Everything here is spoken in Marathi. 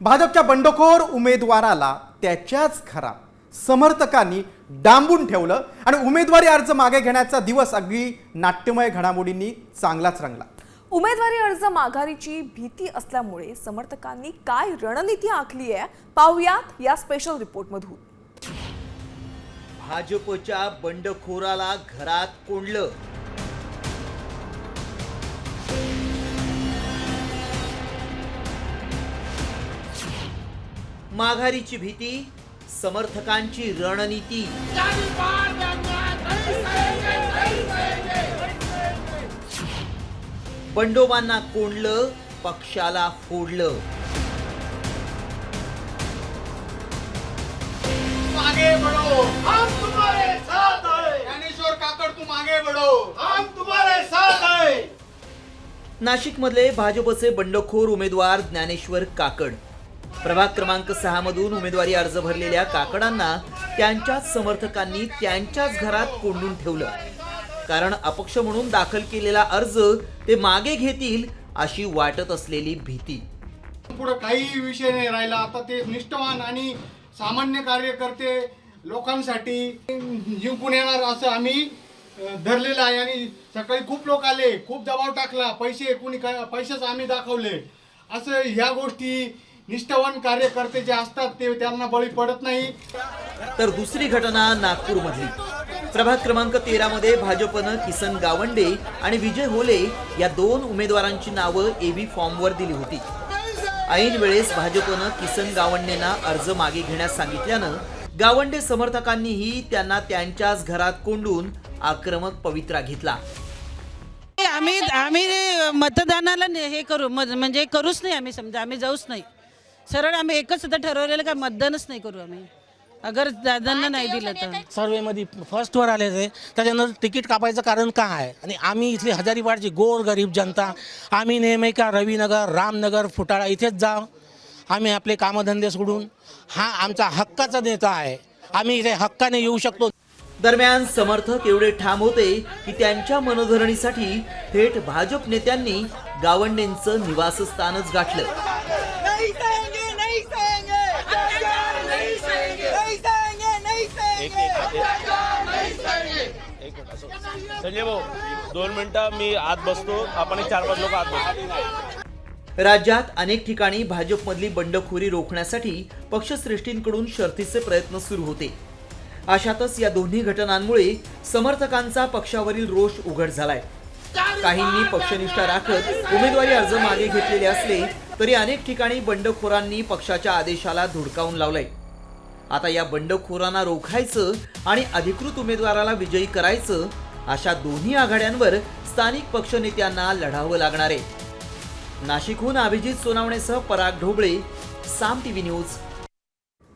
भाजपच्या बंडखोर उमेदवाराला त्याच्याच घरात समर्थकांनी डांबून ठेवलं आणि उमेदवारी अर्ज मागे घेण्याचा दिवस अगदी नाट्यमय घडामोडींनी चांगलाच रंगला। उमेदवारी अर्ज माघारीची भीती असल्यामुळे समर्थकांनी काय रणनीती आखली आहे पाहूयात या स्पेशल रिपोर्टमधून। भाजपच्या बंडखोराला घरात कोंडलं। माघारीची भीती, समर्थकांची रणनीती। बंडोबांना कोंडलं, पक्षाला फोडलं। आगे बढ़ो, हम तुम्हारे साथ हैं। ज्ञानेश्वर काकड़, तुम आगे बढ़ो, हम तुम्हारे साथ हैं। नाशिक मधले भाजपचे बंडखोर उमेदवार ज्ञानेश्वर काकड। प्रभाग क्रमांक 6 मधून उमेदवारी अर्ज भरलेल्या काकडांना त्यांच्याच समर्थकांनी त्यांच्याच घरात कोंडून ठेवलं, कारण अपक्ष म्हणून दाखल केलेला अर्ज ते मागे घेतील अशी वाटत असलेली भीती। पुढे काही विषय नाही राहिला, आता ते निष्ठावान आणि सामान्य कार्यकर्ते लोकांसाठी जिंकून येणार असं आम्ही धरलेलं आहे। आणि सकाळी खूप लोक आले, खूप दबाव टाकला, पैसेच आम्ही दाखवले, असं ह्या गोष्टी निष्ठावान कार्यकर्ते जे असतात ते त्यांना बळी पडत नाही। तर दुसरी घटना नागपूर मधली। प्रभाग क्रमांक 13 मध्ये भाजपनं किसन गावंडे आणि विजय होले या दोन उमेदवारांची नावं एबी फॉर्मवर दिली होती। ऐन वेळेस भाजपनं किसन गावंडेंना अर्ज मागे घेण्यास सांगितल्यानं गावंडे समर्थकांनीही त्यांना त्यांच्याच घरात कोंडून आक्रमक पवित्रा घेतला। आम्ही मतदानाला हे करू म्हणजे करूच नाही, आम्ही समजा आम्ही जाऊच नाही, सरळ आम्ही एकच सुद्धा ठरवलेलं काय मतदानच नाही करू आम्ही, अगर दादांना नाही दिलं तर। सर्वेमध्ये फर्स्ट वर आले ते, त्याच्यानंतर तिकीट कापायचं कारण काय आहे? आणि आम्ही इथली हजारीवाडची गोर गरीब जनता आम्ही नेहमी का रवीनगर, रामनगर, फुटाळा इथेच जा, आम्ही आपले कामधंदे सोडून, हा आमचा हक्काचा नेता आहे, आम्ही इथे हक्काने येऊ शकतो। दरम्यान समर्थक एवढे ठाम होते की त्यांच्या मनोधरणीसाठी थेट भाजप नेत्यांनी गावंडेंचं निवासस्थानच गाठलं। संजय भाऊ 2 मिनिटं मी आत बसतो, आपण 4-5 लोक आत बसतो। राज्यात अनेक ठिकाणी भाजपमधली बंडखोरी रोखण्यासाठी पक्षश्रेष्ठींकडून शर्थीचे प्रयत्न सुरू होते। अशातच या दोन्ही घटनांमुळे समर्थकांचा पक्षावरील रोष उघड झालाय। काहींनी पक्षनिष्ठा राखत उमेदवारी अर्ज मागे घेतलेले असले तरी अनेक ठिकाणी बंडखोरांनी पक्षाच्या आदेशाला धुडकावून लावलंय। आता या बंडखोरांना रोखायचं आणि अधिकृत उमेदवाराला विजयी करायचं, अशा दोन्ही आघाड्यांवर स्थानिक पक्षनेत्यांना लढावं लागणार आहे। नाशिकहून अभिजित सोनावणेसह पराग ढोबळे, साम टीव्ही न्यूज।